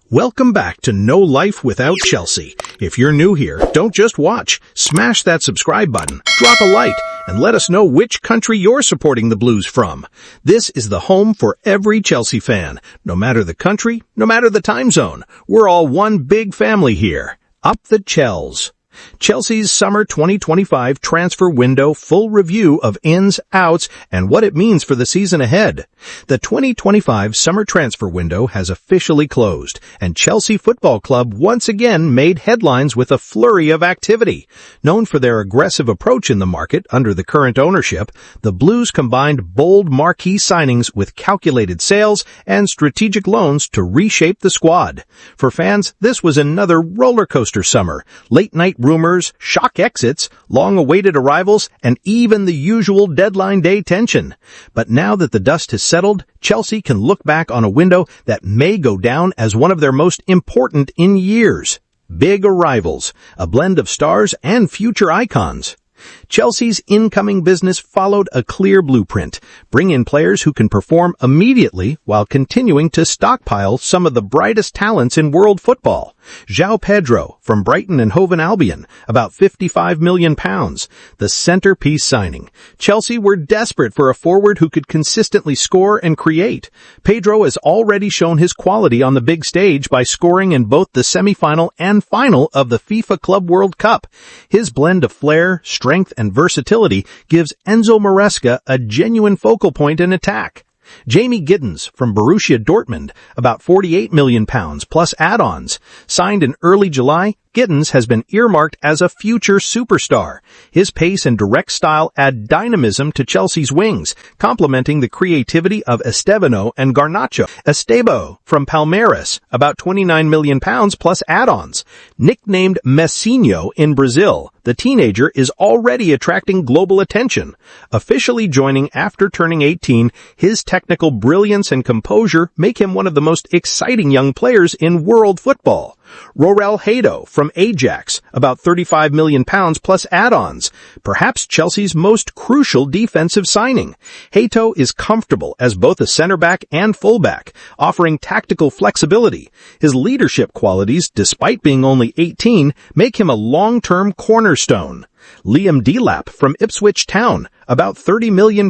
Welcome back to No Life Without Chelsea. If you're new here, don't just watch. Smash that subscribe button, drop a like, and let us know which country you're supporting the Blues from. This is the home for every Chelsea fan. No matter the country, no matter the time zone, we're all one big family here. Up the Chels. Chelsea's summer 2025 transfer window full review of ins, outs, and what it means for the season ahead. The 2025 summer transfer window has officially closed, and Chelsea Football Club once again made headlines with a flurry of activity. Known for their aggressive approach in the market under the current ownership, the Blues combined bold marquee signings with calculated sales and strategic loans to reshape the squad. For fans, this was another roller coaster summer. Late-night rumors, shock exits, long-awaited arrivals, and even the usual deadline day tension. But now that the dust has settled, Chelsea can look back on a window that may go down as one of their most important in years. Big arrivals, a blend of stars and future icons. Chelsea's incoming business followed a clear blueprint. Bring in players who can perform immediately while continuing to stockpile some of the brightest talents in world football. João Pedro from Brighton and Hove Albion, about £55 million, the centerpiece signing. Chelsea were desperate for a forward who could consistently score and create. Pedro has already shown his quality on the big stage by scoring in both the semi-final and final of the FIFA Club World Cup. His blend of flair, strength, and versatility gives Enzo Maresca a genuine focal point in attack. Jamie Giddens from Borussia Dortmund, about £48 million plus add-ons. Signed in early July, Giddens has been earmarked as a future superstar. His pace and direct style add dynamism to Chelsea's wings, complementing the creativity of Estevão and Garnacho. Estevão from Palmeiras, about £29 million plus add-ons. Nicknamed Messinho in Brazil, the teenager is already attracting global attention. Officially joining after turning 18, his technical brilliance and composure make him one of the most exciting young players in world football. Rorell Hato from Ajax, about £35 million plus add-ons. Perhaps Chelsea's most crucial defensive signing. Hato is comfortable as both a center-back and full-back, offering tactical flexibility. His leadership qualities, despite being only 18, make him a long-term cornerstone. Liam Delap from Ipswich Town, about £30 million,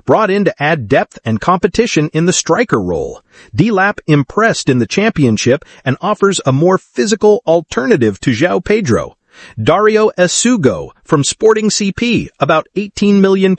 brought in to add depth and competition in the striker role. Delap impressed in the championship and offers a more physical alternative to João Pedro. Dario Esugo from Sporting CP, about £18 million,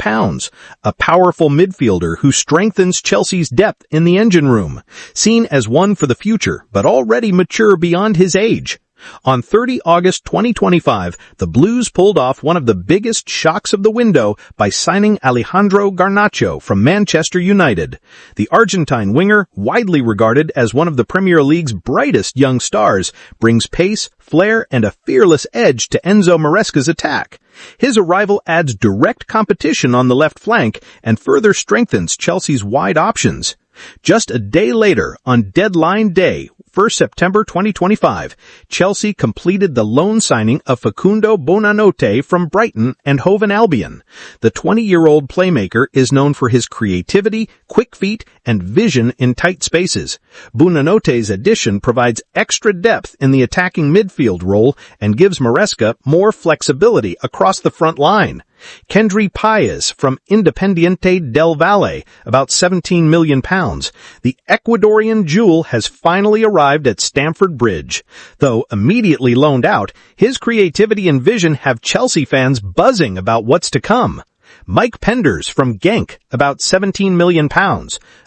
a powerful midfielder who strengthens Chelsea's depth in the engine room, seen as one for the future but already mature beyond his age. On 30 August 2025, the Blues pulled off one of the biggest shocks of the window by signing Alejandro Garnacho from Manchester United. The Argentine winger, widely regarded as one of the Premier League's brightest young stars, brings pace, flair, and a fearless edge to Enzo Maresca's attack. His arrival adds direct competition on the left flank and further strengthens Chelsea's wide options. Just a day later, on deadline day, 1 September 2025, Chelsea completed the loan signing of Facundo Bonanote from Brighton and Hove Albion. The 20-year-old playmaker is known for his creativity, quick feet, and vision in tight spaces. Bonanote's addition provides extra depth in the attacking midfield role and gives Maresca more flexibility across the front line. Kendry Páez from Independiente del Valle, about £17 million. The Ecuadorian jewel has finally arrived at Stamford Bridge. Though immediately loaned out, his creativity and vision have Chelsea fans buzzing about what's to come. Mike Penders from Genk, about £17 million,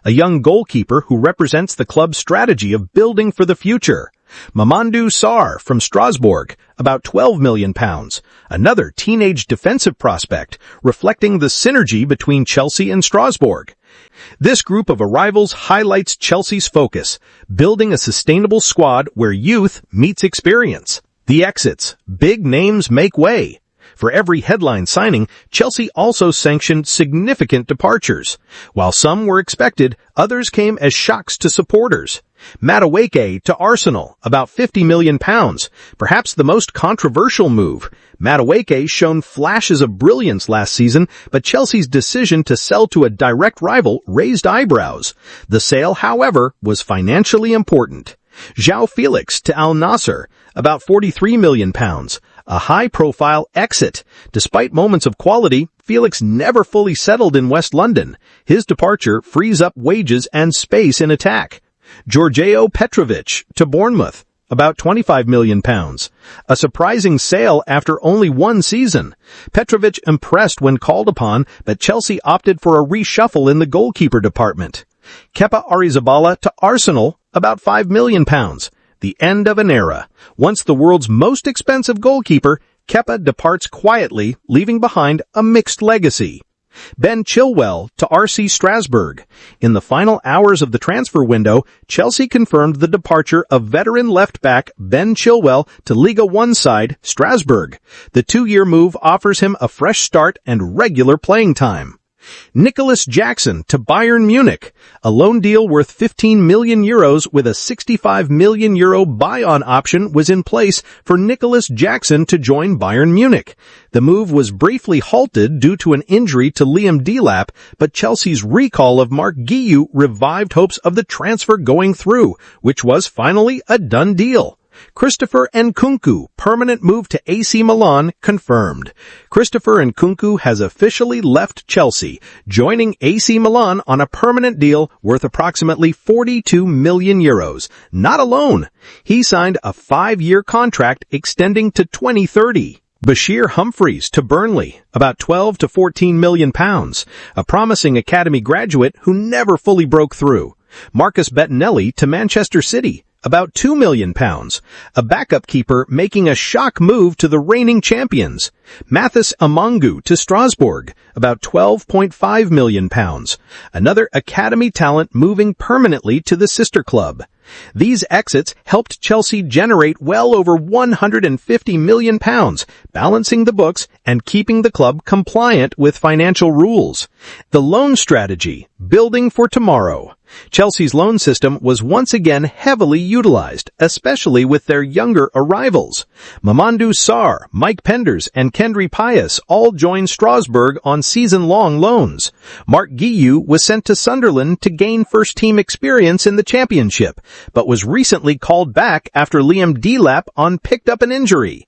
a young goalkeeper who represents the club's strategy of building for the future. Mamadou Sarr from Strasbourg, about £12 million, another teenage defensive prospect, reflecting the synergy between Chelsea and Strasbourg. This group of arrivals highlights Chelsea's focus, building a sustainable squad where youth meets experience. The exits, big names make way. For every headline signing, Chelsea also sanctioned significant departures. While some were expected, others came as shocks to supporters. Madueke to Arsenal, about £50 million, perhaps the most controversial move. Madueke shown flashes of brilliance last season, but Chelsea's decision to sell to a direct rival raised eyebrows. The sale, however, was financially important. João Felix to Al Nassr, about £43 million. A high-profile exit. Despite moments of quality, Felix never fully settled in West London. His departure frees up wages and space in attack. Georgio Petrovic to Bournemouth, about £25 million. A surprising sale after only one season. Petrovic impressed when called upon, but Chelsea opted for a reshuffle in the goalkeeper department. Kepa Arrizabalaga to Arsenal, about £5 million. The end of an era. Once the world's most expensive goalkeeper, Kepa departs quietly, leaving behind a mixed legacy. Ben Chilwell to RC Strasbourg. In the final hours of the transfer window, Chelsea confirmed the departure of veteran left-back Ben Chilwell to Liga 1 side Strasbourg. The 2-year move offers him a fresh start and regular playing time. Nicholas Jackson to Bayern Munich. A loan deal worth €15 million with a €65 million buy-on option was in place for Nicholas Jackson to join Bayern Munich. The move was briefly halted due to an injury to Liam Delap, but Chelsea's recall of Mark Guiu revived hopes of the transfer going through, which was finally a done deal. Christopher Nkunku, permanent move to AC Milan, confirmed. Christopher Nkunku has officially left Chelsea, joining AC Milan on a permanent deal worth approximately €42 million. Not alone. He signed a 5-year contract extending to 2030. Bashir Humphreys to Burnley, about £12 to £14 million. A promising academy graduate who never fully broke through. Marcus Bettinelli to Manchester City, about £2 million. A backup keeper making a shock move to the reigning champions. Mathis Amangu to Strasbourg, about £12.5 million. Another academy talent moving permanently to the sister club. These exits helped Chelsea generate well over £150 million, balancing the books and keeping the club compliant with financial rules. The loan strategy, building for tomorrow. Chelsea's loan system was once again heavily utilized, especially with their younger arrivals. Mamadou Sarr, Mike Penders, and Kendry Pius all joined Strasbourg on season-long loans. Mark Guiu was sent to Sunderland to gain first-team experience in the Championship, but was recently called back after Liam Delap picked up an injury.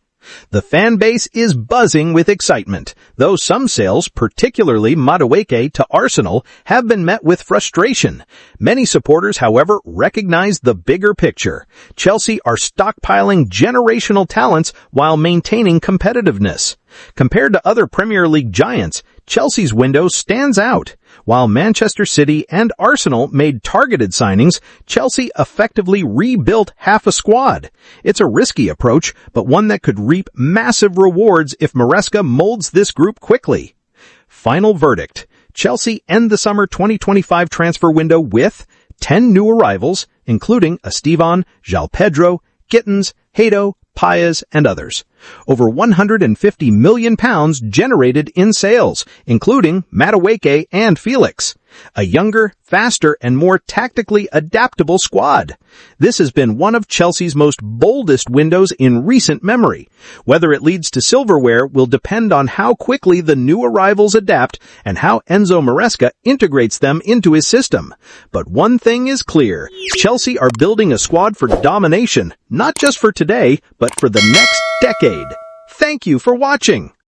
The fan base is buzzing with excitement, though some sales, particularly Madueke to Arsenal, have been met with frustration. Many supporters, however, recognize the bigger picture. Chelsea are stockpiling generational talents while maintaining competitiveness. Compared to other Premier League giants, Chelsea's window stands out. While Manchester City and Arsenal made targeted signings, Chelsea effectively rebuilt half a squad. It's a risky approach, but one that could reap massive rewards if Maresca molds this group quickly. Final verdict. Chelsea end the summer 2025 transfer window with 10 new arrivals, including Esteban, João Pedro, Gittins, Hato, Paez, and others. Over £150 million generated in sales, including Madueke and Felix. A younger, faster, and more tactically adaptable squad. This has been one of Chelsea's most boldest windows in recent memory. Whether it leads to silverware will depend on how quickly the new arrivals adapt and how Enzo Maresca integrates them into his system. But one thing is clear. Chelsea are building a squad for domination, not just for today, but for the next decade. Thank you for watching.